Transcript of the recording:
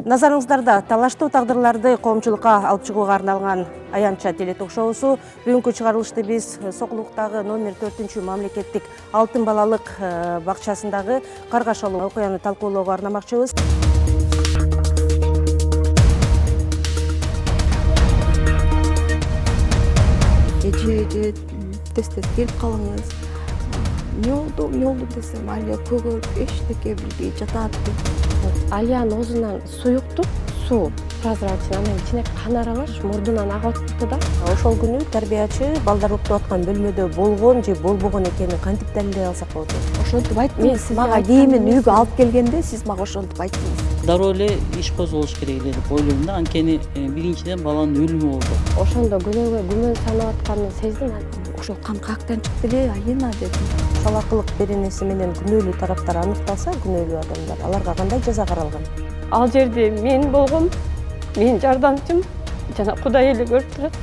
Назарыңыздарда талаштуу тагдырларды коомчулукка алып чыгууга арналган аянтча телеток-шоусу. Бүгүнкү чыгарылышты биз Сокулуктагы номер 4 мамлекеттик алтын балалык бакчасындагы каргашалуу окуяны талкуулоого арнамакчыбыз. Эже тез-тез келип калыңыз. Эмне болду десем, Алия көгөрүп эчтеке билбей жатат. Алиянын оозунан суюктук суу прозрачный, анан ичине кан аралаш мурдунан агып атты да. Ошол күнү тарбиячы балдар уктуп аткан бөлмөдө болгон же болбогон экенин кантип далилдей алсак болот? Ошентип айттыңыз, сиз мага кийимин үйгө алып келгенде сиз мага ошентип айттыңыз. Дароо эле иш козголуш керек эле деп ойлойм да. Анткени биринчиден баланын өлүмү болду. Ошондо күнөөгө күмөн санап атканын сездим. Ошол кан каяктан чыкты эле, Алина дедим. Салакылык беренеси менен күнөөлүү тараптар аныкталса, күнөөлүү адамдар, аларга кандай жаза каралган? Ал жерде мен болгом, менин жардамчым жана Кудай эле көрүп турат.